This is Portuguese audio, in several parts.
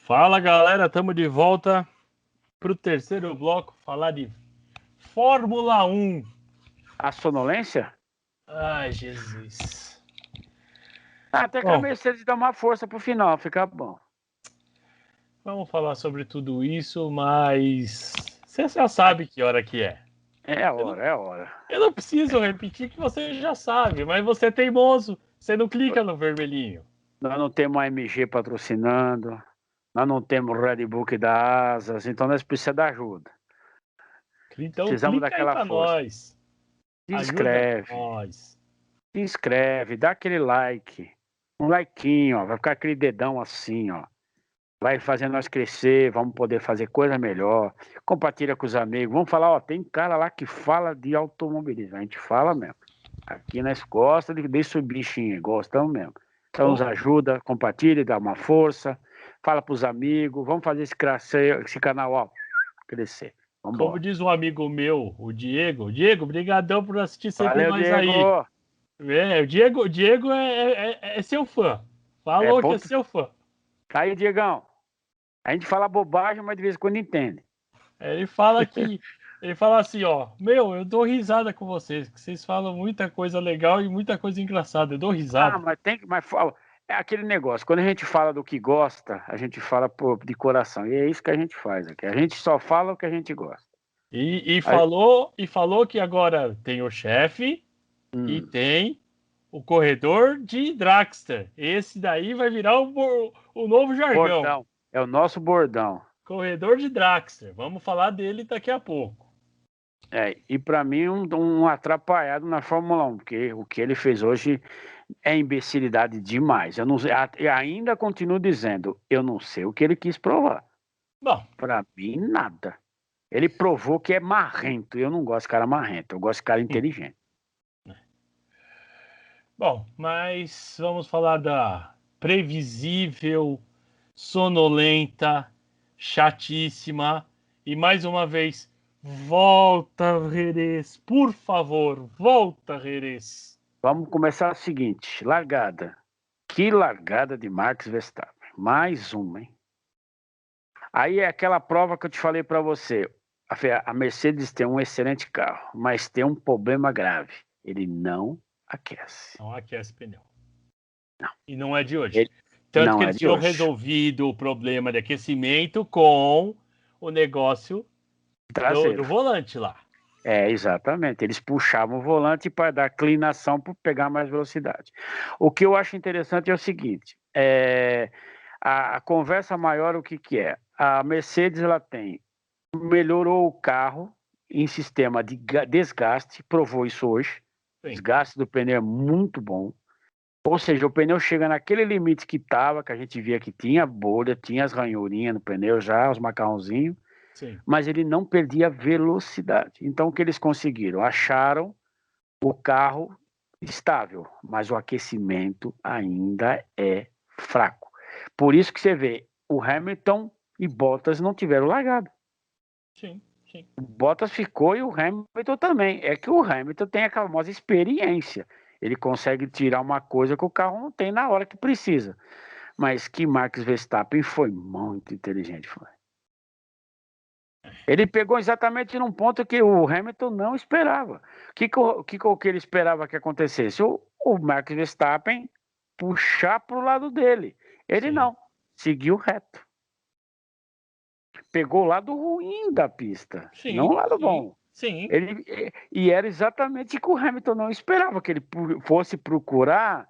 Fala galera, estamos de volta para o terceiro bloco, falar de Fórmula 1. A sonolência? Ai, Jesus. Até que a Bom, Mercedes dá uma força pro final, fica bom. vamos falar sobre tudo isso, mas você já sabe que hora que é. É a hora, é a hora. Eu não preciso repetir que você já sabe, mas você é teimoso, você não clica no vermelhinho. Nós não temos a MG patrocinando, nós não temos o Red Bull que dá asas, então nós precisamos da ajuda. Então Precisamos clica aí daquela para força. nós. Ajuda Se nós. inscreve, dá aquele like. Um likeinho, ó, vai ficar aquele dedão assim, ó. Vai fazer nós crescer, vamos poder fazer coisa melhor. Compartilha com os amigos. Vamos falar, ó, tem cara lá que fala de automobilismo. A gente fala mesmo. Aqui nós gostamos desse bichinho, gostamos mesmo. Então nos ajuda, compartilha, dá uma força, fala pros amigos, vamos fazer esse canal, ó, crescer. Vamos Como embora. diz um amigo meu, o Diego. Diego, brigadão por assistir sempre Valeu, nós aí. Diego! O Diego é seu fã. É Falou que é ponto. seu fã. Tá aí, Diegão. A gente fala bobagem, mas de vez em quando entende. Ele fala assim, ó, eu dou risada com vocês, que vocês falam muita coisa legal e muita coisa engraçada. Eu dou Ah, risada. mas tem que. Mas fala. É aquele negócio, quando a gente fala do que gosta, a gente fala de coração. E é isso que a gente faz aqui. A gente só fala o que a gente gosta. Aí, Falou que agora tem o chefe e hum, tem o corredor de Dragster. Esse daí vai virar o novo jargão. bordão. É o nosso bordão. Corredor de Dragster. Vamos falar dele daqui a pouco. É, e para mim um atrapalhado na Fórmula 1, porque o que ele fez hoje é imbecilidade demais. Eu não sei, eu ainda continuo dizendo, eu não sei o que ele quis provar. Bom, Para mim, nada. Ele provou que é marrento. Eu não gosto de cara marrento, eu gosto de cara inteligente. bom, mas vamos falar da previsível, sonolenta, chatíssima e mais uma vez, volta Jerez, por favor, volta Jerez. Vamos começar o seguinte, largada. Que largada de Max Verstappen. Mais uma, hein? Aí é aquela prova que eu te falei para você. A Mercedes tem um excelente carro, mas tem um problema grave. Ele não aquece. Não aquece pneu. Não. E não é de hoje. Ele Tanto não que é eles de tinham hoje. resolvido o problema de aquecimento com o negócio do Traseiro. volante lá. É, exatamente. Eles puxavam o volante para dar inclinação para pegar mais velocidade. O que eu acho interessante é o seguinte: a conversa maior, o que, que é? A Mercedes ela melhorou o carro em sistema de desgaste, provou isso hoje. O Sim. desgaste do pneu é muito bom. Ou seja, o pneu chega naquele limite que estava, que a gente via que tinha bolha, tinha as ranhurinhas no pneu já, os macarrãozinhos. Sim. Mas ele não perdia velocidade. Então, o que eles conseguiram? Acharam o carro estável, mas o aquecimento ainda é fraco. Por isso que você vê, o Hamilton e Bottas não tiveram largado. Sim, sim. O Bottas ficou e o Hamilton também. É que o Hamilton tem a famosa experiência. Ele consegue tirar uma coisa que o carro não tem na hora que precisa. Mas que Max Verstappen foi muito inteligente, foi. Ele pegou exatamente num ponto que o Hamilton não esperava. O que ele esperava que acontecesse? O Max Verstappen puxar para o lado dele. Ele Sim. não, seguiu reto. Pegou o lado ruim da pista, não o lado bom. Sim. E era exatamente o que o Hamilton não esperava, que ele fosse procurar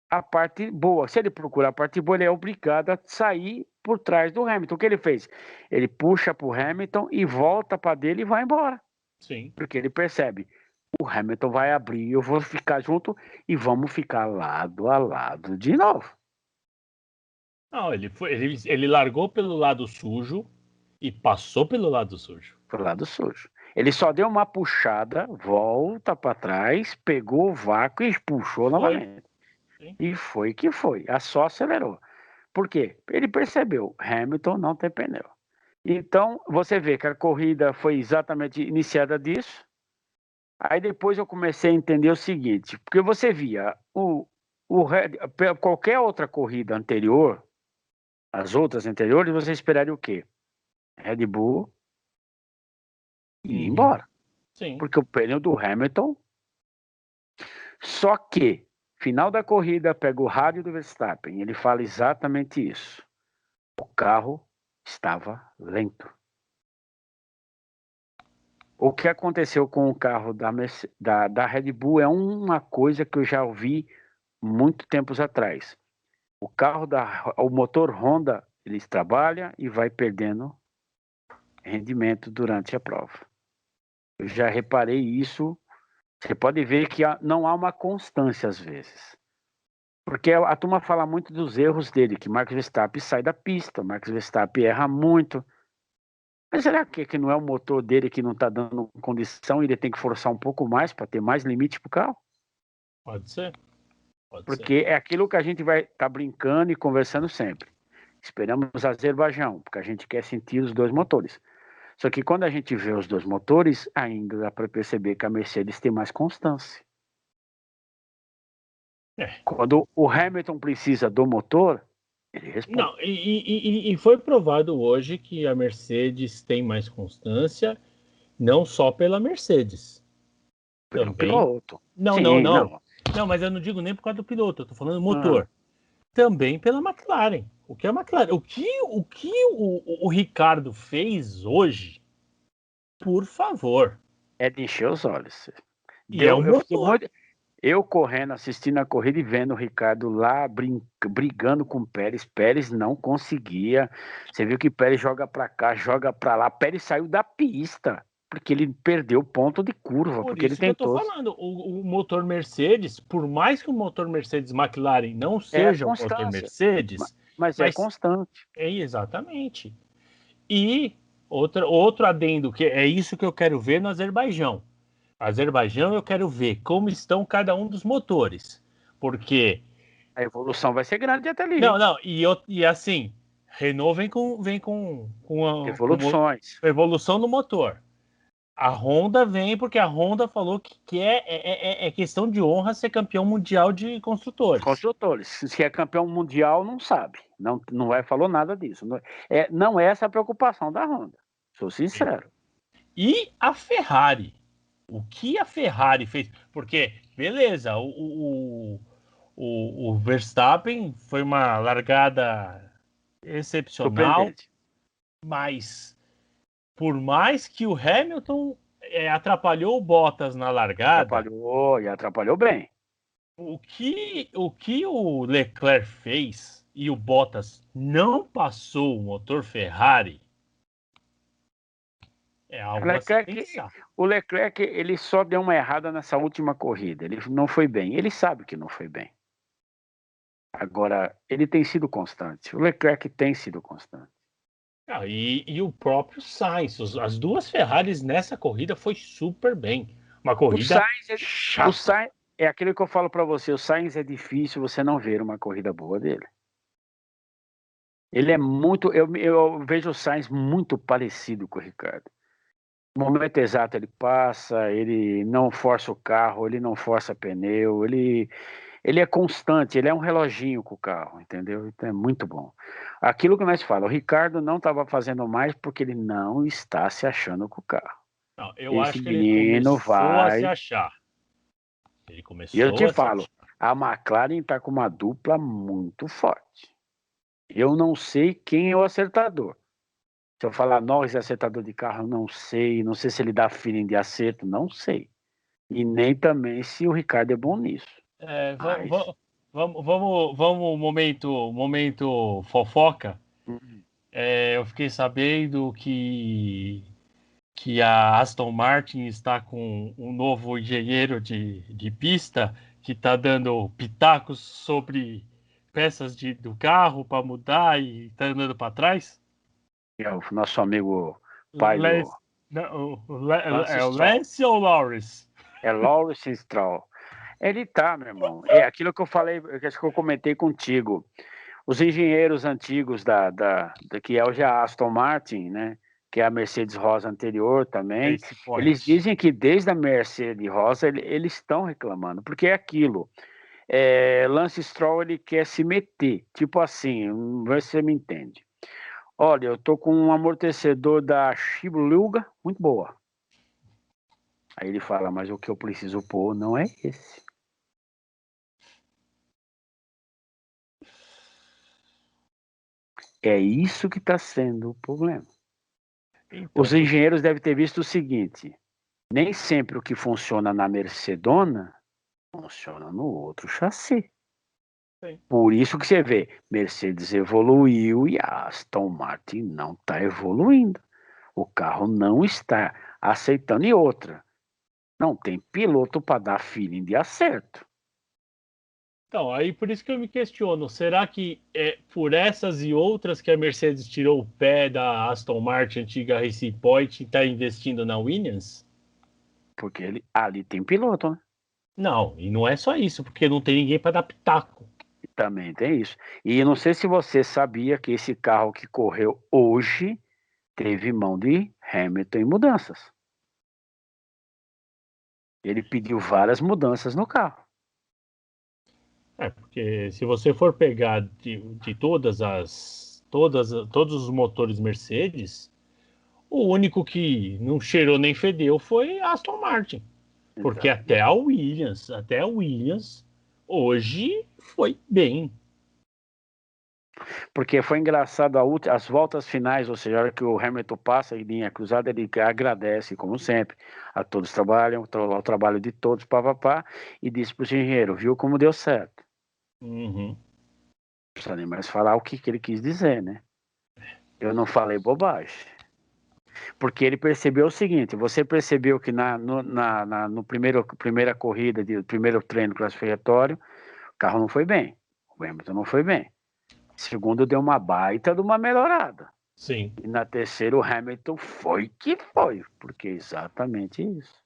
a parte boa. Se ele procurar a parte boa, ele é obrigado a sair por trás do Hamilton. O que ele fez? Ele puxa para o Hamilton e volta para dele e vai embora. Sim. Porque ele percebe, o Hamilton vai abrir, eu vou ficar junto e vamos ficar lado a lado de novo. Não, ele largou pelo lado sujo e passou pelo lado sujo. Pro lado sujo. Ele só deu uma puxada, volta para trás, pegou o vácuo e puxou novamente. Sim. E foi que foi. Só acelerou. Por quê? Ele percebeu, Hamilton não tem pneu. Então, você vê que a corrida foi exatamente iniciada disso. Aí depois eu comecei a entender o seguinte, porque você via qualquer outra corrida anterior, as outras anteriores, você esperaria o quê? Red Bull ir embora. Sim. Porque o pneu do Hamilton... Só que, final da corrida, pega o rádio do Verstappen, ele fala exatamente isso. O carro estava lento. O que aconteceu com o carro da Red Bull é uma coisa que eu já ouvi muito tempos atrás. O motor Honda, eles trabalham e vai perdendo rendimento durante a prova. Eu já reparei isso. Você pode ver que não há uma constância às vezes. Porque a turma fala muito dos erros dele, que Max Verstappen sai da pista, Max Verstappen erra muito. Mas será que não é o motor dele que não está dando condição e ele tem que forçar um pouco mais para ter mais limite para o carro? Pode ser. Porque é aquilo que a gente vai estar brincando e conversando sempre. Esperamos Azerbaijão, porque a gente quer sentir os dois motores. Só que quando a gente vê os dois motores, ainda dá para perceber que a Mercedes tem mais constância. Quando o Hamilton precisa do motor, ele responde. Não, e foi provado hoje que a Mercedes tem mais constância, não só pela Mercedes. Pelo Também. piloto. Não, Sim, não, não. Não, mas eu não digo nem por causa do piloto, eu tô falando motor. Também pela McLaren. O que a McLaren, o que o Ricardo fez hoje, por favor. É de encher os olhos. E é o motor. Eu correndo, assistindo a corrida e vendo o Ricardo lá brigando com o Pérez. Pérez não conseguia. Você viu que Pérez joga para cá, joga para lá. Pérez saiu da pista porque ele perdeu o ponto de curva. Por porque isso ele tentou. Que eu tô falando. O motor Mercedes, por mais que o motor Mercedes McLaren não seja o motor Mercedes, mas é constante. É exatamente. E outro adendo, que é isso que eu quero ver no Azerbaijão. Azerbaijão eu quero ver como estão cada um dos motores. Porque... A evolução vai ser grande até ali. Não, e assim, Renault vem com evoluções. Com evolução no motor. A Honda vem porque a Honda falou que é questão de honra ser campeão mundial de construtores. Se é campeão mundial, não sabe. Não falou nada disso. Não é essa a preocupação da Honda. Sou sincero. E a Ferrari? O que a Ferrari fez? Porque, beleza, o Verstappen foi uma largada excepcional, mas por mais que o Hamilton atrapalhou o Bottas na largada... Atrapalhou bem. O que o Leclerc fez e o Bottas não passou o motor Ferrari é algo a se pensar. O Leclerc, ele só deu uma errada nessa última corrida. Ele não foi bem. Ele sabe que não foi bem. Agora, ele tem sido constante. O Leclerc tem sido constante. E o próprio Sainz. As duas Ferraris nessa corrida foi super bem. Uma corrida chata. O Sainz é aquilo que eu falo para você. O Sainz é difícil você não ver uma corrida boa dele. Ele é muito... Eu vejo o Sainz muito parecido com o Ricardo. No momento exato ele passa, ele não força o carro, ele não força pneu, ele é constante, ele é um reloginho com o carro, entendeu? Então é muito bom. Aquilo que nós falamos, o Ricardo não estava fazendo mais porque ele não está se achando com o carro. Não, eu acho que ele começou a se achar. Ele começou e eu te falo, a McLaren está com uma dupla muito forte. Eu não sei quem é o acertador. Se eu falar Norris é acertador de carro, eu não sei se ele dá feeling de acerto, não sei. E nem também se o Ricardo é bom nisso. Vamos momento fofoca. Eu fiquei sabendo que a Aston Martin está com um novo engenheiro de pista que está dando pitacos sobre peças do carro para mudar e está andando para trás. É o nosso amigo pai é o Lance ou Lawrence? É Lawrence Stroll. Ele tá, meu irmão. É aquilo que eu falei, que eu comentei contigo. Os engenheiros antigos que é hoje a Aston Martin, né? Que é a Mercedes Rosa anterior também. Eles dizem que desde a Mercedes Rosa eles estão reclamando, porque é aquilo. Lance Stroll, ele quer se meter. Tipo assim, vamos ver se você me entende. Olha, eu tô com um amortecedor da Schibluga, muito boa. Aí ele fala, mas o que eu preciso pôr não é esse. É isso que está sendo o problema. Então, Os engenheiros devem ter visto o seguinte: nem sempre o que funciona na Mercedona funciona no outro chassi. sim. Por isso que você vê, Mercedes evoluiu e a Aston Martin não está evoluindo. O carro não está aceitando. E outra, não tem piloto para dar feeling de acerto. Então, aí por isso que eu me questiono, será que é por essas e outras que a Mercedes tirou o pé da Aston Martin, antiga Racing Point, e está investindo na Williams? Porque ali tem piloto, né? Não, e não é só isso, porque não tem ninguém para dar pitaco. Também tem isso. E não sei se você sabia que esse carro que correu hoje teve mão de Hamilton em mudanças. Ele pediu várias mudanças no carro. Porque se você for pegar de todos os motores Mercedes, o único que não cheirou nem fedeu foi a Aston Martin. Porque Exatamente. até a Williams hoje foi bem. Porque foi engraçado as voltas finais, ou seja, a hora que o Hamilton passa em linha cruzada, ele agradece, como sempre, a todos que trabalham, o trabalho de todos, pá, e disse para o engenheiro, viu como deu certo. Uhum. Não precisa nem mais falar o que ele quis dizer, né? Eu não falei bobagem. Porque ele percebeu o seguinte: você percebeu que no primeira corrida, primeiro treino classificatório, o carro não foi bem. O Hamilton não foi bem. Segundo, deu uma baita de uma melhorada. Sim. E na terceira, o Hamilton foi que foi, porque é exatamente isso.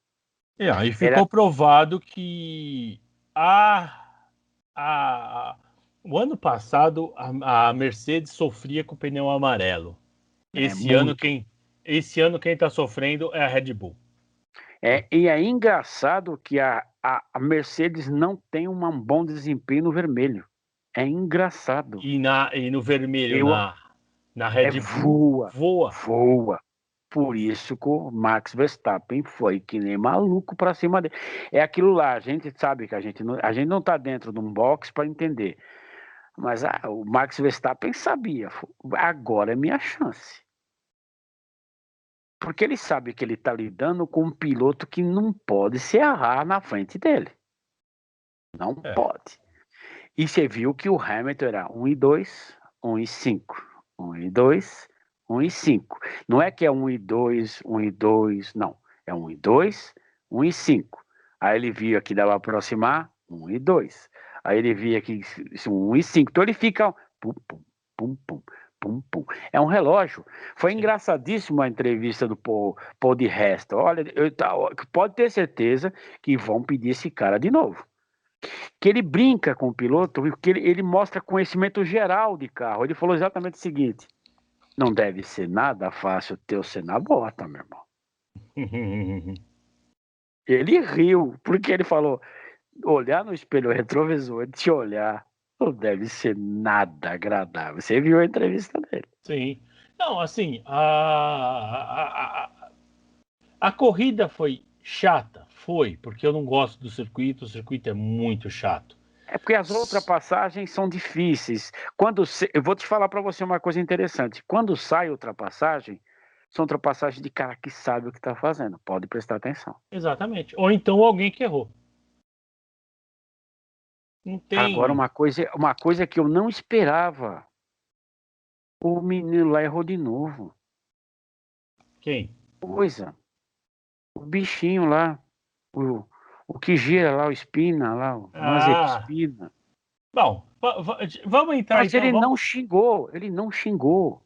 Aí Era ficou provado que a, a, o ano passado a Mercedes sofria com pneu amarelo. Esse ano muito. quem está sofrendo é a Red Bull. E é engraçado que a Mercedes não tem um bom desempenho no vermelho. É engraçado. E no vermelho, Eu, na Red Bull, voa, voa. voa. Por isso que o Max Verstappen foi que nem maluco para cima dele. É aquilo lá, a gente sabe que a gente não está dentro de um box para entender. Mas o Max Verstappen sabia, agora é minha chance. Porque ele sabe que ele está lidando com um piloto que não pode se errar na frente dele. Não É, pode. E você viu que o Hamilton era 1 e 2, 1 e 5. 1 e 2, 1 e 5. Não é que é 1 e 2, 1 e 2, não. É 1 e 2, 1 e 5. Aí ele via que dava para aproximar, 1 e 2. Aí ele via que 1 e 5. Então ele fica pum, pum, pum, pum, pum, pum. É um relógio. Foi sim. engraçadíssima a entrevista do Paul de Resta. Olha, pode ter certeza que vão pedir esse cara de novo, que ele brinca com o piloto, que ele mostra conhecimento geral de carro. Ele falou exatamente o seguinte: não deve ser nada fácil ter você na bota, meu irmão. Ele riu, porque ele falou: olhar no espelho retrovisor, te olhar, não deve ser nada agradável. Você viu a entrevista dele? Sim. Não, assim, a corrida foi chata, foi, porque eu não gosto do circuito, o circuito é muito chato. É porque as ultrapassagens são difíceis. Eu vou te falar para você uma coisa interessante. Quando sai ultrapassagem, são ultrapassagens de cara que sabe o que está fazendo. Pode prestar atenção. Exatamente. Ou então alguém que errou. Não Agora, tem. uma coisa que eu não esperava. O menino lá errou de novo. Quem? Coisa. O bichinho lá. O, o que gira lá, o Espina lá, o Mazepin Ah, Espina. bom, vamos entrar Mas só. ele não xingou, ele não xingou.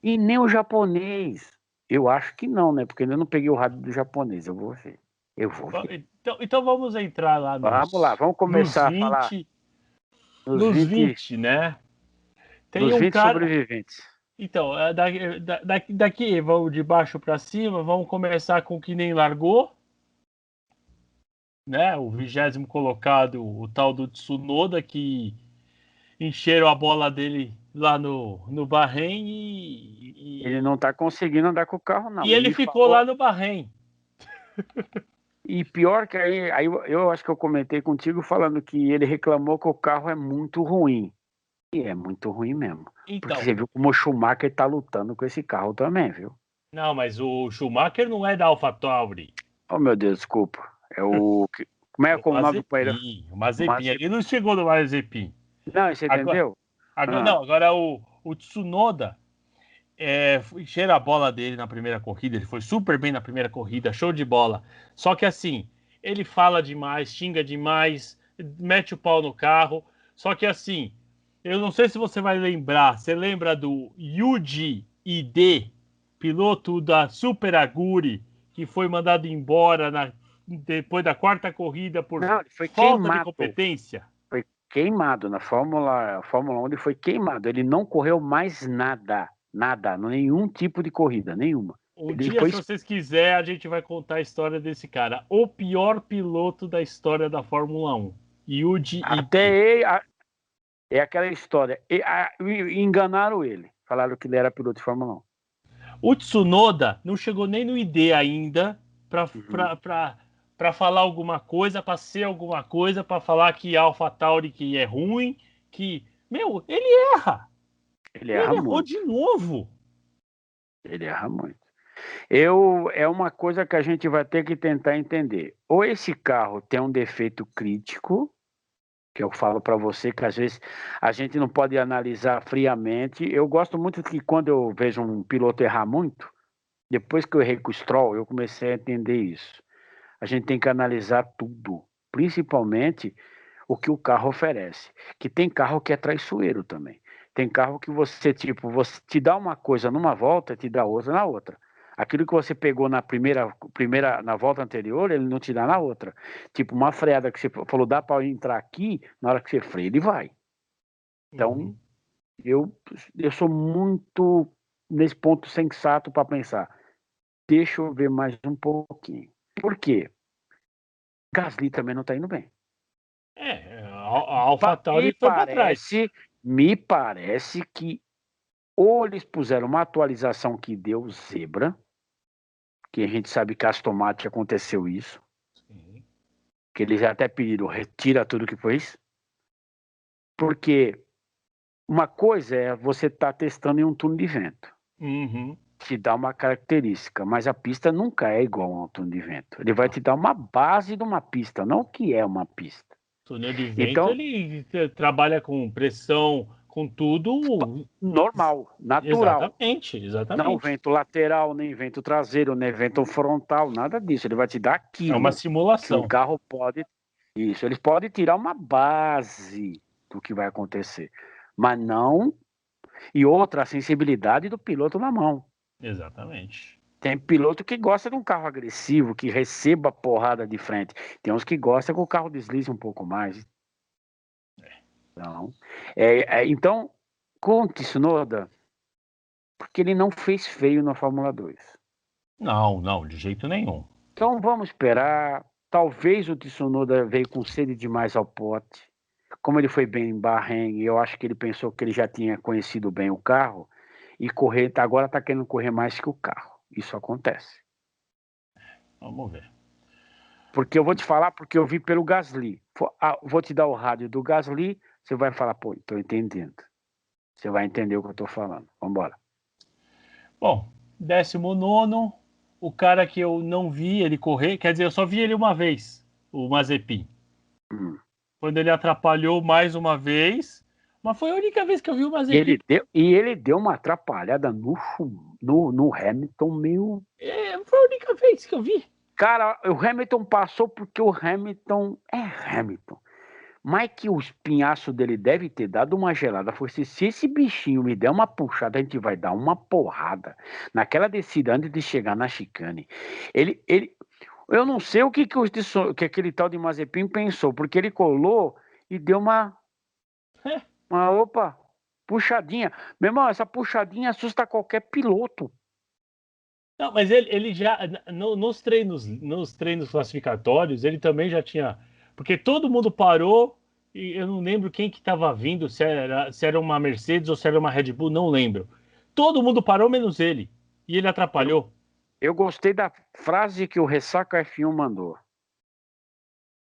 E nem o japonês. Eu acho que não, né? Porque eu não peguei o rádio do japonês. Eu vou ver. Eu vou ver. Então vamos entrar lá Vamos lá, vamos nos começar a falar 20, nos nos 20, 20, né? Tem dos um 20 cara. sobreviventes. Então, daqui vamos de baixo para cima, vamos começar com quem nem largou. né? O 20º colocado, o tal do Tsunoda, que encheram a bola dele lá no Bahrein Ele não tá conseguindo andar com o carro, e não. ele E ficou lá falou. no Bahrein. E pior que aí eu acho que eu comentei contigo falando que ele reclamou que o carro é muito ruim. E é muito ruim mesmo. Porque Então, você viu como o Schumacher tá lutando com esse carro também, viu? não, mas o Schumacher não é da AlphaTauri. Oh, meu Deus, desculpa. É o. Como É é o que é o nome do companheiro? Mazepin. Mas. Ele não chegou no Mazepin. Não, você Agora, entendeu? Ah, agora o Tsunoda cheira a bola dele na primeira corrida. Ele foi super bem na primeira corrida, show de bola. Só que assim, ele fala demais, xinga demais, mete o pau no carro. Só que assim, eu não sei se você vai lembrar. Você lembra do Yuji Ide, piloto da Super Aguri, que foi mandado embora depois da quarta corrida por não, ele foi falta de queimado. competência? Foi queimado na Fórmula 1, ele foi queimado. Ele não correu mais nada. Nada. Nenhum tipo de corrida, nenhuma. Um Ele dia, foi. se vocês quiserem, a gente vai contar a história desse cara. O pior piloto da história da Fórmula 1. Yuji Ide. Até ele. É aquela história. Enganaram ele. Falaram que ele era piloto de Fórmula 1. O Tsunoda não chegou nem no ID ainda Uhum. para falar alguma coisa, para ser alguma coisa, para falar que AlphaTauri que é ruim, que... Meu, ele erra. Ele E erra ele errou muito. de novo. Ele erra muito. É uma coisa que a gente vai ter que tentar entender. Ou esse carro tem um defeito crítico, que eu falo para você que às vezes a gente não pode analisar friamente. Eu gosto muito que quando eu vejo um piloto errar muito, depois que eu errei com o Stroll, eu comecei a entender isso. A gente tem que analisar tudo, principalmente o que o carro oferece. Que tem carro que é traiçoeiro também. Tem carro que você, tipo, você te dá uma coisa numa volta, te dá outra na outra. Aquilo que você pegou na na volta anterior, ele não te dá na outra. Tipo, uma freada que você falou, dá para entrar aqui, na hora que você freia, ele vai. Então, Uhum. eu, eu sou muito nesse ponto sensato para pensar. Deixa eu ver mais um pouquinho. Por quê? Gasly também não está indo bem. A Me AlphaTauri foi para trás. parece, me parece que ou eles puseram uma atualização que deu zebra, que a gente sabe que a Aston Martin aconteceu isso, Sim. que eles até pediram retira tudo que fez, porque uma coisa é você estar testando em um túnel de vento, Uhum. te dá uma característica, mas a pista nunca é igual a um túnel de vento. Ele vai te dar uma base de uma pista, não o que é uma pista. Túnel de vento, Então, ele trabalha com pressão, com tudo. normal, natural. Exatamente, Não exatamente. vento lateral, nem vento traseiro, nem vento frontal, nada disso. Ele vai te dar É uma aquilo que um simulação. carro pode. Isso, eles podem tirar uma base do que vai acontecer, mas não. E outra, a sensibilidade do piloto na mão. Exatamente. Tem piloto que gosta de um carro agressivo, que receba porrada de frente. Tem uns que gostam que o carro deslize um pouco mais. Então, então com o Tsunoda, porque ele não fez feio na Fórmula 2. Não, não, de jeito nenhum. Então vamos esperar. Talvez o Tsunoda veio com sede demais ao pote. Como ele foi bem em Bahrein, eu acho que ele pensou que ele já tinha conhecido bem o carro e agora está querendo correr mais que o carro. Isso acontece. Vamos ver. Porque eu vou te falar, porque eu vi pelo Gasly. Vou te dar o rádio do Gasly, você vai falar, pô, estou entendendo. Você vai entender o que eu estou falando. Vamos embora. Bom, 19º, o cara que eu não vi ele correr, quer dizer, eu só vi ele uma vez, o Mazepin. Hum. Quando ele atrapalhou mais uma vez, mas foi a única vez que eu vi o E Mazepin. ele deu uma atrapalhada no Hamilton, meio. Foi a única vez que eu vi. Cara, o Hamilton passou porque o Hamilton é Hamilton. Mas que o espinhaço dele deve ter dado uma gelada. Foi se esse bichinho me der uma puxada, a gente vai dar uma porrada. Naquela descida antes de chegar na chicane. Eu não sei o que aquele tal de Mazepin pensou, porque ele colou e deu opa, puxadinha. Meu irmão, essa puxadinha assusta qualquer piloto. Não, mas ele já, nos treinos classificatórios, ele também já tinha. Porque todo mundo parou e eu não lembro quem que estava vindo, se era uma Mercedes ou se era uma Red Bull, não lembro. Todo mundo parou menos ele. E ele Eu, atrapalhou. eu gostei da frase que o Ressaca F1 mandou.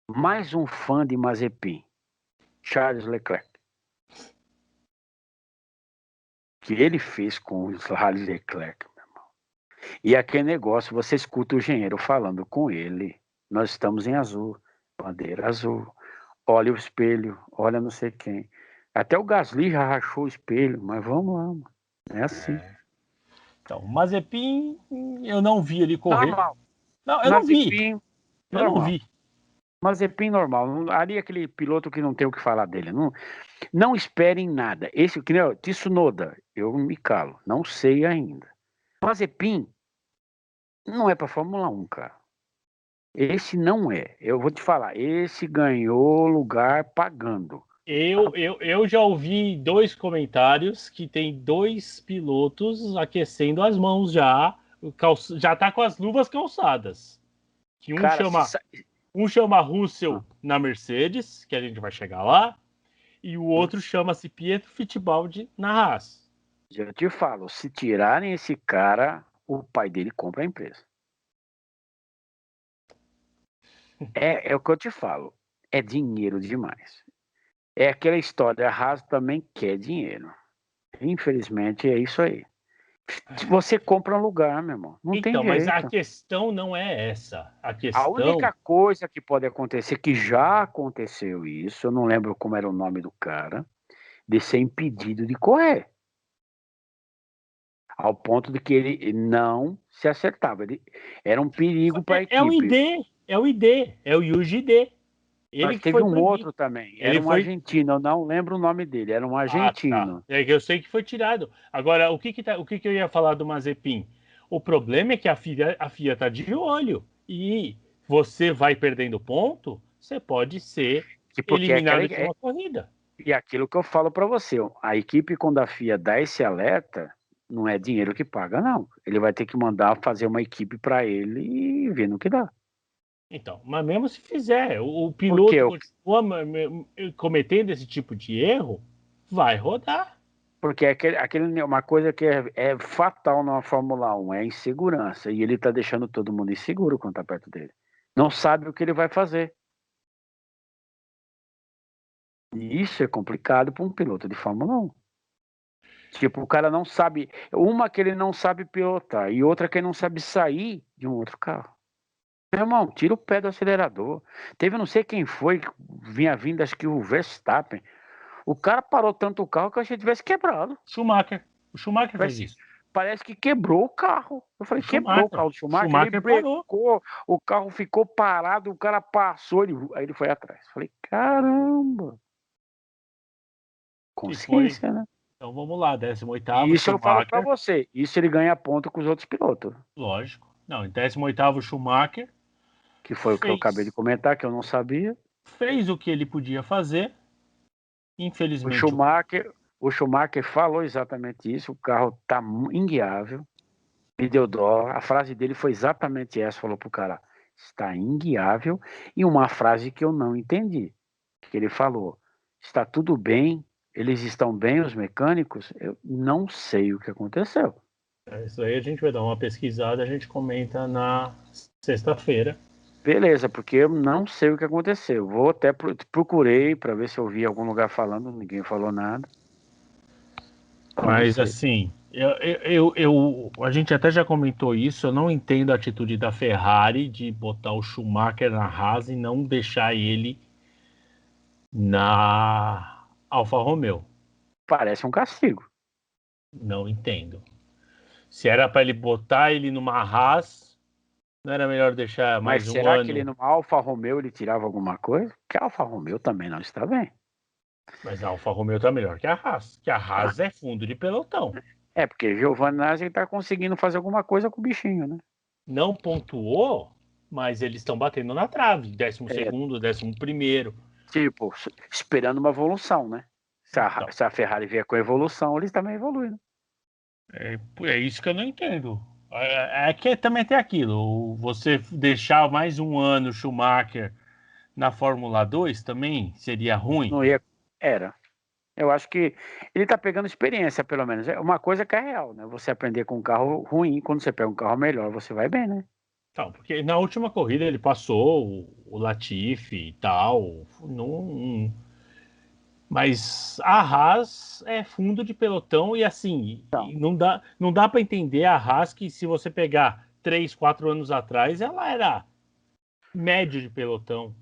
Mais um fã de Mazepin, Charles Leclerc. Que ele fez com o Charles Leclerc. E aquele negócio, você escuta o engenheiro falando com ele. Nós estamos em azul, bandeira azul. Olha o espelho, olha não sei quem. Até o Gasly já rachou o espelho, mas vamos lá, mano. É assim. Então, Mazepin, eu não vi ele correr. Normal. Não, eu não vi. Mazepin, Eu não normal. vi. Mazepin normal. Ali é aquele piloto que não tem o que falar dele. Não esperem nada. Esse, que nem o Tsunoda, eu me calo. Não sei ainda. Mazepin não é para Fórmula 1, cara. Esse não é. Eu vou te falar. Esse ganhou lugar pagando. Eu já ouvi 2 comentários que tem 2 pilotos aquecendo as mãos já. Já tá com as luvas calçadas. Que Cara, um chama Russell na Mercedes, que a gente vai chegar lá, e o outro chama-se Pietro Fittipaldi na Haas. eu te falo, se tirarem esse cara, o pai dele compra a empresa. É o que eu te falo. É dinheiro demais. É aquela história, a Haas também quer dinheiro. Infelizmente é isso aí. Você compra um lugar, meu irmão. Não tem Então, mas a jeito. questão não é essa. A A questão. única coisa que pode acontecer, que já aconteceu isso, eu não lembro como era o nome do cara, de ser impedido de correr. Ao ponto de que ele não se acertava. Ele era um perigo para a É o equipe. ID, é o Yuji ID. Ele Mas que teve foi um proibido. outro também. Era Ele um foi. argentino, eu não lembro o nome dele. Era um Ah, tá. argentino. É que eu sei que foi tirado. Agora, o que eu ia falar do Mazepin? O problema é que a FIA tá de olho. E você vai perdendo ponto, você pode ser Porque é aquela, eliminado de uma corrida. e aquilo que eu falo para você, a equipe quando a FIA dá esse alerta, não é dinheiro que paga, não. Ele vai ter que mandar fazer uma equipe para ele e ver no que dá. Então, mas mesmo se fizer, o Porque, piloto continua cometendo esse tipo de erro, vai rodar. porque é uma coisa que é fatal na Fórmula 1, é a insegurança. E ele tá deixando todo mundo inseguro quando tá perto dele. Não sabe o que ele vai fazer. E isso é complicado para um piloto de Fórmula 1. Tipo, o cara não sabe. Uma que ele não sabe pilotar e outra que ele não sabe sair de um outro carro. Meu irmão, tira o pé do acelerador. Teve não sei quem foi, vinha vindo, acho que o Verstappen. O cara parou tanto o carro que eu achei que tivesse quebrado. Schumacher. O Schumacher fez Parece, isso. parece que quebrou o carro. Eu O falei, quebrou o Schumacher. carro do O Schumacher. Ele Schumacher parou. brecou, o carro ficou parado, o cara passou, aí ele foi atrás. Eu falei, caramba. Que foi. Consciência, né? Então vamos lá, 18º E isso eu falo pra Schumacher. você. Isso ele ganha ponto com os outros pilotos. Lógico. Não, em 18º Schumacher Que foi o que eu acabei de fez, comentar, que eu não sabia. fez o que ele podia fazer. O Infelizmente, Schumacher, o Schumacher falou exatamente isso. O carro tá inguiável. Me deu dó. A frase dele foi exatamente essa. Falou pro cara, está inguiável. E uma frase que eu não entendi. Que ele falou, está tudo bem, eles estão bem, os mecânicos? Eu não sei o que aconteceu. isso aí a gente vai dar uma pesquisada, a gente comenta na sexta-feira. Beleza, porque eu não sei o que aconteceu. Vou até procurei para ver se eu vi algum lugar falando, ninguém falou nada. Então não Mas sei. assim, a gente até já comentou isso. Eu não entendo a atitude da Ferrari de botar o Schumacher na Haas e não deixar ele na Alfa Romeo. Parece um castigo. Não entendo. Se era para ele botar ele numa Haas, não era melhor deixar Mas mais um será que ele ano? no Alfa Romeo ele tirava alguma coisa? Que a Alfa Romeo também não está bem. Mas a Alfa Romeo tá melhor que a Haas, que a Ah, Haas é fundo de pelotão. é porque Giovanazzi está conseguindo fazer alguma coisa com o bichinho, né? Não pontuou, mas eles estão batendo na trave. 12º, 11º. Tipo, esperando uma evolução, né? Então, Se a Ferrari vier com evolução, eles também evoluem, né? é isso que eu não entendo. É que também tem aquilo. Você deixar mais um ano o Schumacher na Fórmula 2 também seria ruim. Não ia. Era. Eu acho que ele tá pegando experiência, pelo menos. É uma coisa que é real, né? Você aprender com um carro ruim, quando você pega um carro melhor, você vai bem, né? Então, porque na última corrida ele passou o Latifi e tal. Não, mas a Haas é fundo de pelotão e assim, Então, não dá para entender a Haas que se você pegar 3, 4 anos atrás, ela era médio de pelotão.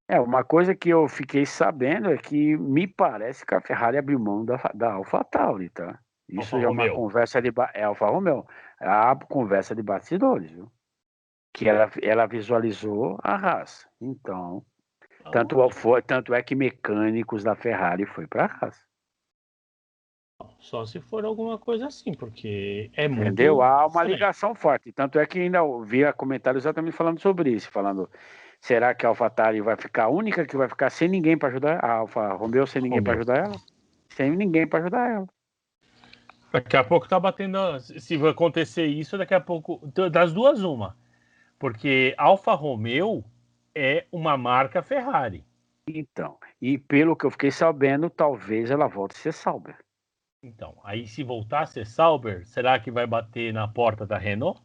uma coisa que eu fiquei sabendo é que me parece que a Ferrari abriu mão da AlphaTauri, tá? Alfa Isso já é uma Romeo. conversa é Alfa Romeo, é a conversa de bastidores, viu? Que ela visualizou a Haas. Então, Então, tanto é que mecânicos da Ferrari foi para a Haas. só se for alguma coisa assim, porque é Entendeu? muito Há uma estranho. ligação forte. Tanto é que ainda via comentários exatamente falando sobre isso, falando, será que a AlphaTauri vai ficar a única que vai ficar sem ninguém para ajudar? A Alfa Romeo sem ninguém para Romeo. ajudar ela? Sem ninguém para ajudar ela. Daqui a pouco tá batendo. Se vai acontecer isso, daqui a pouco. Das duas, uma. Porque Alfa Romeo é uma marca Ferrari. Então, e pelo que eu fiquei sabendo, talvez ela volte a ser Sauber. Então, aí se voltar a ser Sauber, será que vai bater na porta da Renault?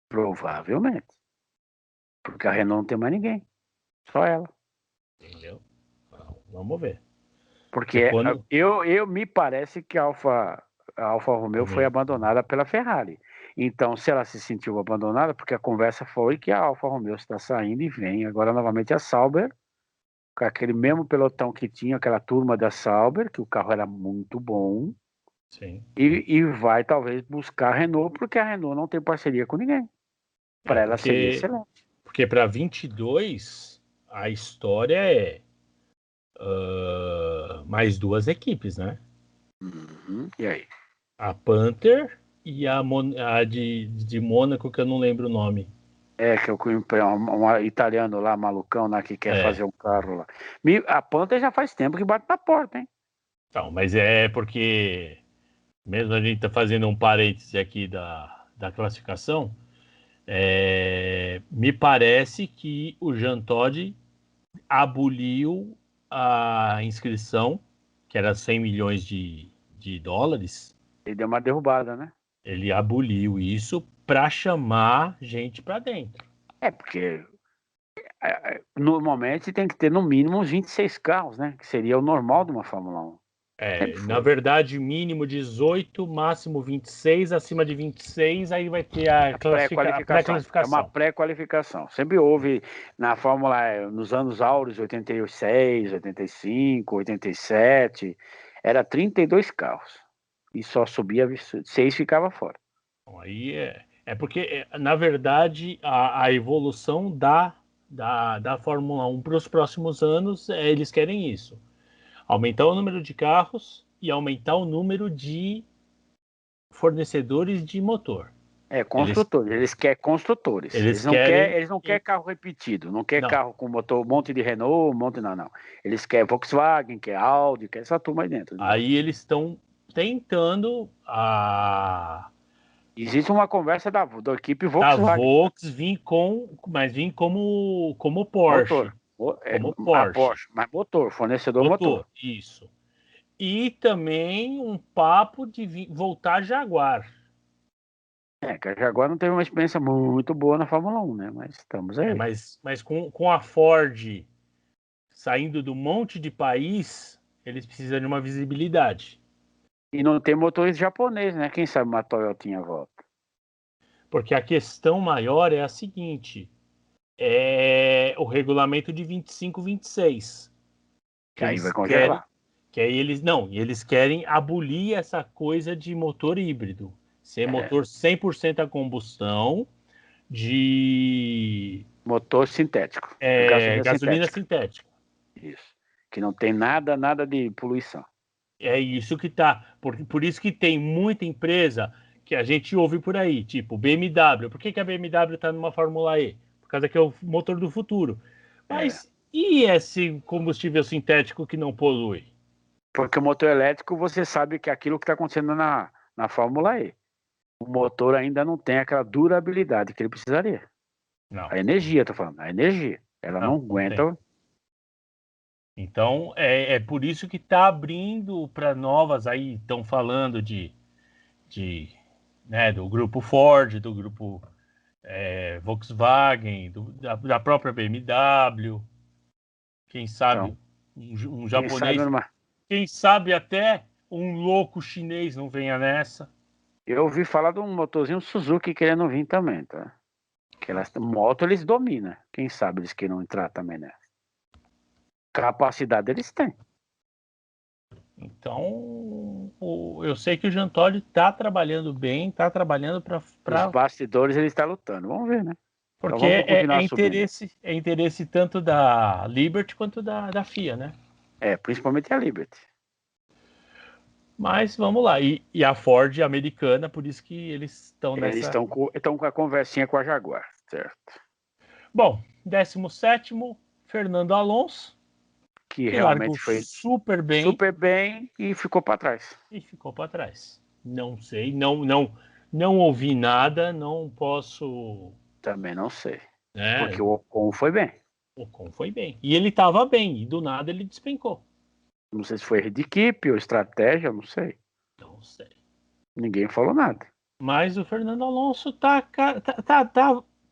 Provavelmente. Porque a Renault não tem mais ninguém. Só ela. Entendeu? Vamos ver. Porque Porque quando. eu me parece que a Alfa Romeo foi Romeo. abandonada pela Ferrari. Então, se ela se sentiu abandonada, porque a conversa foi que a Alfa Romeo está saindo e vem agora novamente a Sauber, com aquele mesmo pelotão que tinha, aquela turma da Sauber, que o carro era muito bom, Sim. e vai talvez buscar a Renault, porque a Renault não tem parceria com ninguém. É, Para ela seria excelente. porque para 22 a história é mais duas equipes, né? Uhum. E aí? A Panther e a de Mônaco, que eu não lembro o nome. É, que eu conheço um italiano lá, malucão, lá, que quer É, fazer um carro lá. A Panther já faz tempo que bate na porta, hein? então, mas é porque, mesmo a gente tá fazendo um parêntese aqui da classificação, me parece que o Jean Todt aboliu a inscrição, que era 100 milhões de dólares, Ele deu uma derrubada, né? ele aboliu isso para chamar gente para dentro. É, porque normalmente tem que ter no mínimo uns 26 carros, né? Que seria o normal de uma Fórmula 1. Sempre Na foi. verdade, mínimo 18, máximo 26, acima de 26, aí vai ter a Pré-qualificação. É uma pré-classificação. pré-qualificação. Sempre houve na Fórmula, nos anos áureos, 86, 85, 87, era 32 carros. E só subia, 6 ficava fora. Bom, aí é porque, na verdade, a evolução da Fórmula 1 para os próximos anos, eles querem isso. Aumentar o número de carros e aumentar o número de fornecedores de motor. É, Eles, construtores. Eles querem construtores. eles querem. Eles não querem carro repetido. Não quer Não, carro com motor, um monte de Renault, um monte. Não, não. Eles querem Volkswagen, quer Audi, quer essa turma aí dentro. Né? aí eles estão tentando Existe uma conversa da equipe a Volkswagen. Volks vir como Motor. Porsche. Como A Porsche. Porsche, mas motor, fornecedor motor. Motor, isso. E também um papo de voltar Jaguar. É, que a Jaguar não teve uma experiência muito boa na Fórmula 1, né? Mas estamos aí. Mas com a Ford saindo do monte de país, eles precisam de uma visibilidade. E não tem motores japonês, né? Quem sabe uma Toyotinha volta. Porque a questão maior é a seguinte: é o regulamento de 25, 26. Que Que aí vai eles querem. congelar. Que aí eles querem abolir essa coisa de motor híbrido. Ser É, motor 100% a combustão de motor sintético. Gasolina gasolina sintética. sintética. Isso. Que não tem nada de poluição. É isso que tá. Por isso que tem muita empresa que a gente ouve por aí, tipo BMW. Por que a BMW está numa Fórmula E? Por causa que é o motor do futuro. É. Mas e esse combustível sintético que não polui? Porque o motor elétrico, você sabe que é aquilo que está acontecendo na Fórmula E. o motor ainda não tem aquela durabilidade que ele precisaria. Não. A energia, tô falando, a energia. Ela não aguenta. Não. Então, é por isso que está abrindo para novas, aí estão falando né, do grupo Ford, do grupo Volkswagen, da própria BMW, quem sabe Então, um quem sabe japonês, numa... quem sabe até um louco chinês não venha nessa. Eu ouvi falar de um motorzinho Suzuki querendo vir também, tá? Aquelas moto eles dominam. Quem sabe eles queiram entrar também, né? Capacidade eles têm. Então, eu sei que o Jean Todt está trabalhando bem, está trabalhando Os bastidores ele está lutando. Vamos ver, né? Então porque vamos continuar subindo. é interesse tanto da Liberty quanto da FIA, né? Principalmente a Liberty. Mas vamos lá. E a Ford americana, por isso que eles estão Eles nessa. estão com a conversinha com a Jaguar, certo? Bom, 17º, Fernando Alonso, Que que largou realmente foi super bem super bem e ficou para trás. e ficou para trás. Não sei, não ouvi nada, não posso. Também não sei. Né? Porque o Ocon foi bem. O Ocon foi bem. E ele estava bem, e do nada ele despencou. Não sei se foi erro de equipe ou estratégia, não sei. Não sei. Ninguém falou nada. Mas o Fernando Alonso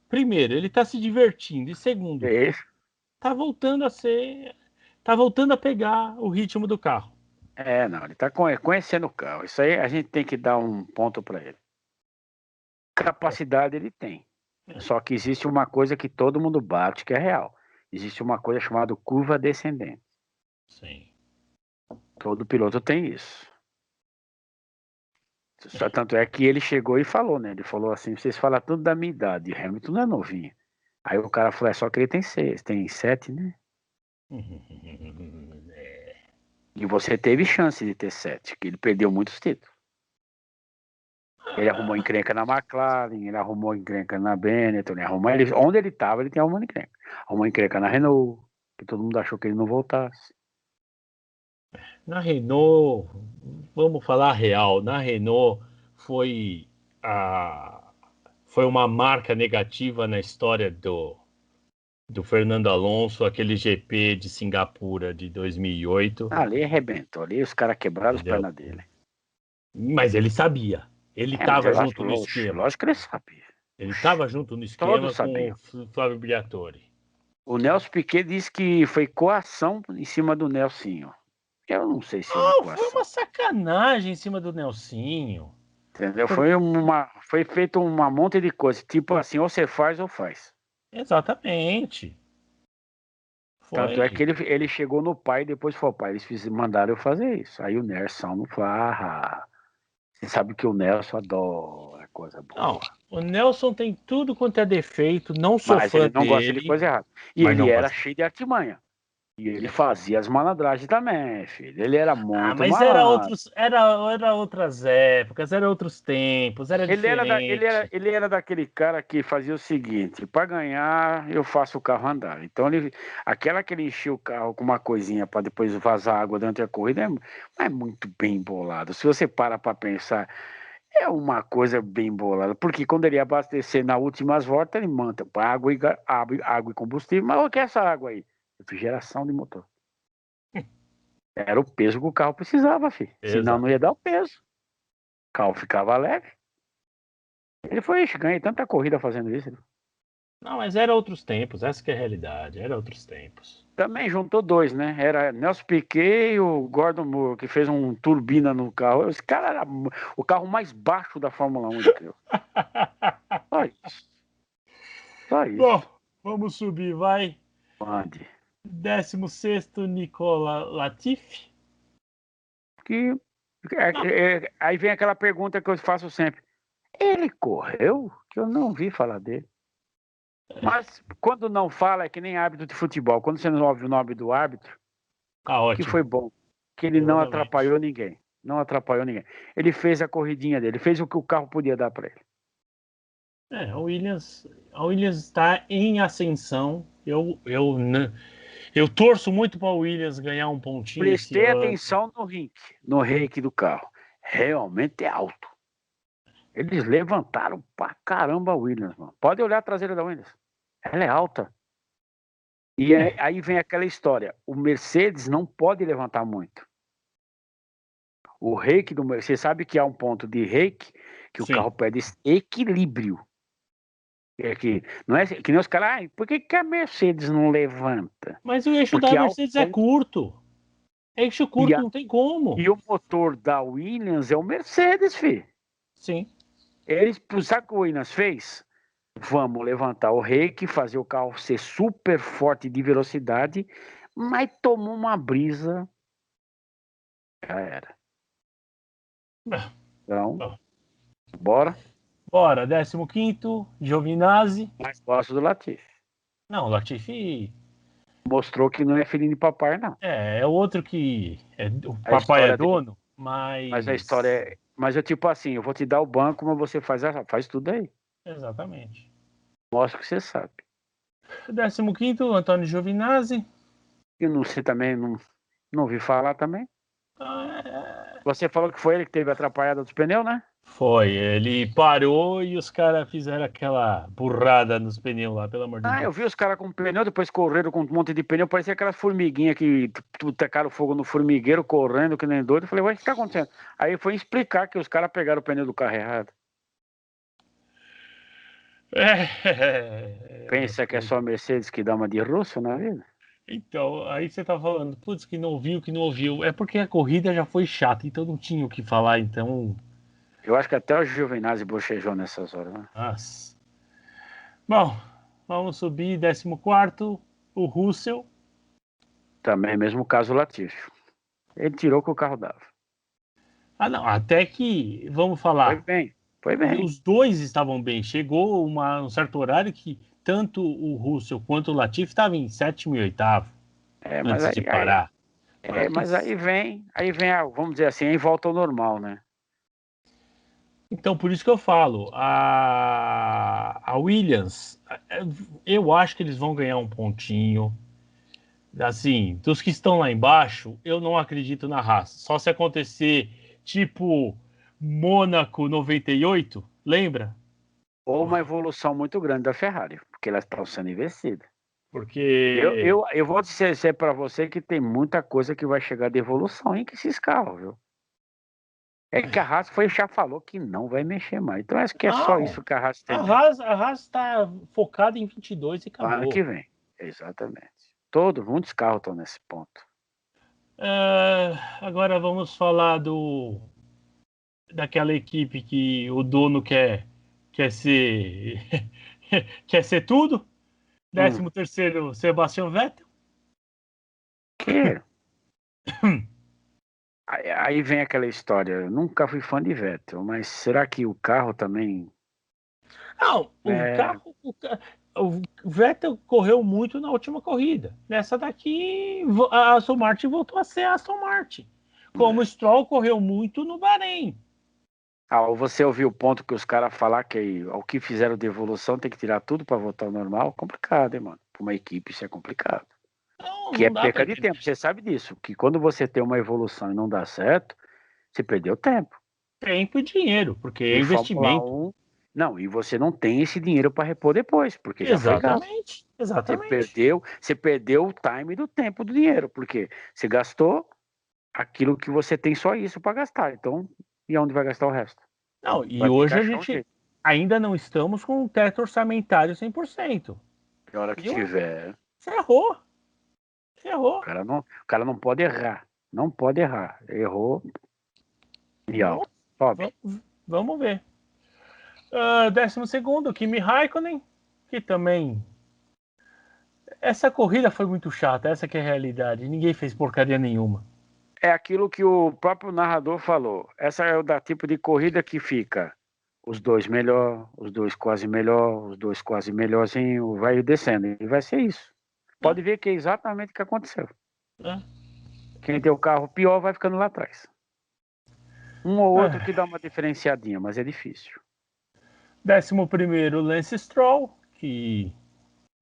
primeiro, ele tá se divertindo. E segundo, É, tá voltando a ser. Tá voltando a pegar o ritmo do carro. não, ele está conhecendo o carro. Isso aí a gente tem que dar um ponto para ele. Capacidade ele tem. Só que existe uma coisa que todo mundo bate, que é real. Existe uma coisa chamada curva descendente. Sim. Todo piloto tem isso. Só tanto é que ele chegou e falou, né? Ele falou assim: vocês falam tudo da minha idade. Hamilton não é novinho. Aí o cara falou: só que ele tem 6, tem 7, né? E você teve chance de ter 7, que ele perdeu muitos títulos. Ele arrumou encrenca na McLaren, ele arrumou encrenca na Benetton, onde ele estava, ele tinha arrumado encrenca. Arrumou encrenca na Renault, que todo mundo achou que ele não voltasse. Na Renault, vamos falar real, na Renault foi foi uma marca negativa na história do Fernando Alonso, aquele GP de Singapura de 2008, Ali arrebentou, ali os caras quebraram as entendeu? pernas dele. Mas ele sabia, ele Mas estava eu junto acho, no esquema, lógico que ele sabia. ele estava junto no Todos esquema com sabiam. o Fábio Briatore. O Nelson Piquet disse que foi coação em cima do Nelsinho. Eu não sei se houve Não, foi coação. uma sacanagem em cima do Nelsinho. Entendeu? Por- Foi feito uma monte de coisa. Tipo assim, ou você faz ou faz. Exatamente. Tanto é que Foi. ele chegou no pai e depois falou: pai, eles mandaram eu fazer isso. Aí o Nelson não falou: você sabe que o Nelson adora coisa Não, boa. o Nelson tem tudo quanto é defeito, não sou Mas fã ele não gosta de dele, coisa errada. E mas ele não era gosto. cheio de artimanha. E ele fazia as malandragens também, filho. Ele era Ah, muito mas malandro. era outras épocas, era outros tempos, era diferente. Ele era daquele cara que fazia o seguinte: para ganhar, eu faço o carro andar. Então, aquela que ele enchia o carro com uma coisinha para depois vazar água durante a corrida é muito bem bolado. Se você para pensar, é uma coisa bem bolada. Porque quando ele ia abastecer nas últimas voltas, ele manda água e combustível. Mas o que é essa água aí? Refrigeração de motor. Era o peso que o carro precisava, filho. Senão Exato. não ia dar o peso. O carro ficava leve. Ele foi, ixi, ganhei tanta corrida fazendo isso. Não, mas era outros tempos, essa que é a realidade, era outros tempos. Também juntou dois, né? Era Nelson Piquet e o Gordon Moore, que fez um turbina no carro. Esse cara era o carro mais baixo da Fórmula 1, ele criou. Só isso. Só Bom, isso. vamos subir, vai. Mande. 16º, Nicola Latifi. Que, Não, aí vem aquela pergunta que eu faço sempre. Ele correu? Que eu não vi falar dele. Mas quando não fala, é que nem árbitro de futebol. Quando você não ouve o nome do árbitro, tá que foi ótimo. bom. Que ele não Exatamente. atrapalhou ninguém. Não atrapalhou ninguém. Ele fez a corridinha dele, fez o que o carro podia dar para ele. A Williams está em ascensão. Eu torço muito para o Williams ganhar um pontinho esse Prestei ano. atenção no rink do carro. Realmente é alto. Eles levantaram pra caramba a Williams, mano. Pode olhar a traseira da Williams. Ela é alta. E aí vem aquela história. O Mercedes não pode levantar muito. O rake do Mercedes, você sabe que há um ponto de rake que o Sim. carro perde equilíbrio. É que, não é que nem os caras, por que a Mercedes não levanta? Mas o eixo Porque da há um Mercedes é ponto, curto. Eixo curto, não tem como. e o motor da Williams é o Mercedes, filho. Sim. Eles, sabe o que o Williams fez? Vamos levantar o rake, fazer o carro ser super forte de velocidade, mas tomou uma brisa, já era. Então, bora. Bora, 15º, Giovinazzi. Mas gosto do Latifi. Não, Latifi Mostrou que não é filhinho de papai, não. é outro que o A papai é história dele. dono, Mas a mas história é. Mas eu, tipo assim, eu vou te dar o banco, mas você faz tudo aí. exatamente. Mostra o que você sabe. 15º, Antônio Giovinazzi. Eu não sei também, não ouvi falar também. Ah, Você falou que foi ele que teve a atrapalhada dos pneus, né? Foi, ele parou e os caras fizeram aquela burrada nos pneus lá, pelo amor de Eu Deus. vi os caras com pneu, depois correram com um monte de pneu, parecia aquelas formiguinhas que tacaram fogo no formigueiro, correndo que nem doido. Eu falei, ué, o que tá acontecendo? Aí foi explicar que os caras pegaram o pneu do carro errado. Pensa que é só a Mercedes que dá uma de russo na vida? Então, aí você tá falando, putz, que não ouviu, que não ouviu. É porque a corrida já foi chata, então não tinha o que falar, então. Eu acho que até o Giovinazzi bochejou nessas horas, né? Nossa. Bom, vamos subir, 14º, o Russell. Também, mesmo caso Latifi. Ele tirou o que o carro dava. Ah, não, até que, vamos Foi falar, bem, foi bem. os dois estavam bem. Chegou um certo horário que tanto o Russell quanto o Latifi estavam em sétimo e oitavo, É, mas antes de aí, parar. mas Mas, aí vem, vamos dizer assim, aí volta ao normal, né? então, por isso que eu falo, a Williams, eu acho que eles vão ganhar um pontinho. Assim, dos que estão lá embaixo, eu não acredito na raça. Só se acontecer tipo Mônaco 98, lembra? Ou uma evolução muito grande da Ferrari, porque elas estão sendo investidas. Porque. Eu vou dizer para você que tem muita coisa que vai chegar de evolução em esses carros, viu? É que a Haas já falou que não vai mexer mais. Então acho que é só Não, isso que a Haas a tem mesmo. Haas está focada em 22 e Ano acabou. que vem. Exatamente. Muitos carros estão nesse ponto. Agora vamos falar daquela equipe que o dono quer ser quer ser tudo. Hum, 13º, Sebastian Vettel. que aí vem aquela história. Eu nunca fui fã de Vettel, mas será que o carro também Não, é. o Vettel correu muito na última corrida. Nessa daqui, a Aston Martin voltou a ser a Aston Martin. Como o Stroll correu muito no Bahrein. Ou você ouviu o ponto que os caras falaram que o que fizeram de evolução tem que tirar tudo para voltar ao normal? Complicado, hein, mano? Para uma equipe isso é complicado. Não, Que é não dá perca para de tempo. Você sabe disso. Que quando você tem uma evolução e não dá certo, você perdeu tempo. tempo e dinheiro, porque é E Fórmula investimento. 1. Não, e você não tem esse dinheiro para repor depois, porque já foi gasto. Exatamente, exatamente. Você perdeu o time do tempo do dinheiro, porque você gastou aquilo que você tem só isso para gastar. Então, e onde vai gastar o resto? Não, e Vai ter que hoje a achar um gente jeito. ainda não estamos com o teto orçamentário 100%. Na hora que E eu, tiver, ferrou, o ferrou. cara não pode errar. Não pode errar. Errou, Vamos, tchau. Sobe. vamos ver. 12º, Kimi Raikkonen, que também. Essa corrida foi muito chata, essa que é a realidade. Ninguém fez porcaria nenhuma. É aquilo que o próprio narrador falou. Essa é o da tipo de corrida que fica os dois melhor, os dois quase melhor, os dois quase melhorzinho, vai descendo. E vai ser isso. Né? Pode ver que é exatamente o que aconteceu. Né? Quem tem o carro pior vai ficando lá atrás. Um ou outro que É. dá uma diferenciadinha, mas é difícil. 11º, Lance Stroll, que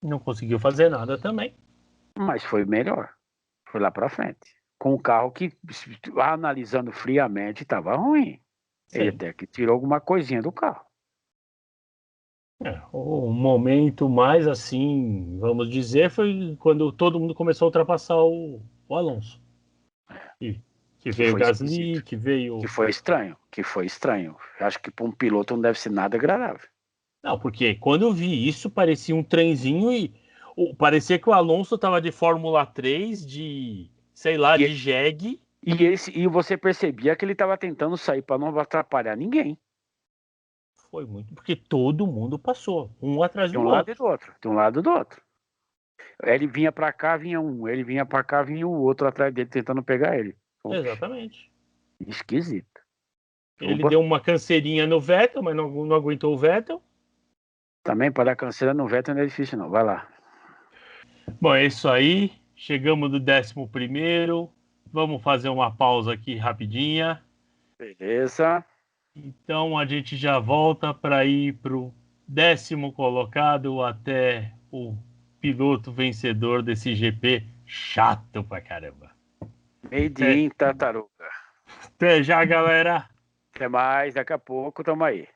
não conseguiu fazer nada também. Mas foi melhor. Foi lá pra frente. Com o carro que, analisando friamente, estava ruim. Ele Sim. até que tirou alguma coisinha do carro. O momento mais assim, vamos dizer, foi quando todo mundo começou a ultrapassar o Alonso. E, que Que veio o foi Gasly, esquisito. que veio. Que foi estranho. Que foi estranho. Eu acho que para um piloto não deve ser nada agradável. Não, porque quando eu vi isso, parecia um trenzinho e parecia que o Alonso estava de Fórmula 3, de, sei lá, E, de jegue. e você percebia que ele estava tentando sair para não atrapalhar ninguém. Foi muito, porque todo mundo passou, um atrás De do um lado e outro. do outro. De um lado e do outro. Ele vinha para cá, vinha um. Ele vinha para cá, vinha o outro atrás dele tentando pegar ele. Oxe, Exatamente. esquisito. Ele Uba. deu uma canseirinha no Vettel, mas não aguentou o Vettel. Também para dar canseira no Vettel não é difícil, não. Vai lá. Bom, é isso aí. Chegamos no 11º. Vamos fazer uma pausa aqui rapidinha. Beleza. Então a gente já volta para ir para o 10º colocado até o piloto vencedor desse GP chato pra caramba. Made Até, in Tartaruga. até já, galera! Até mais, daqui a pouco, tamo aí.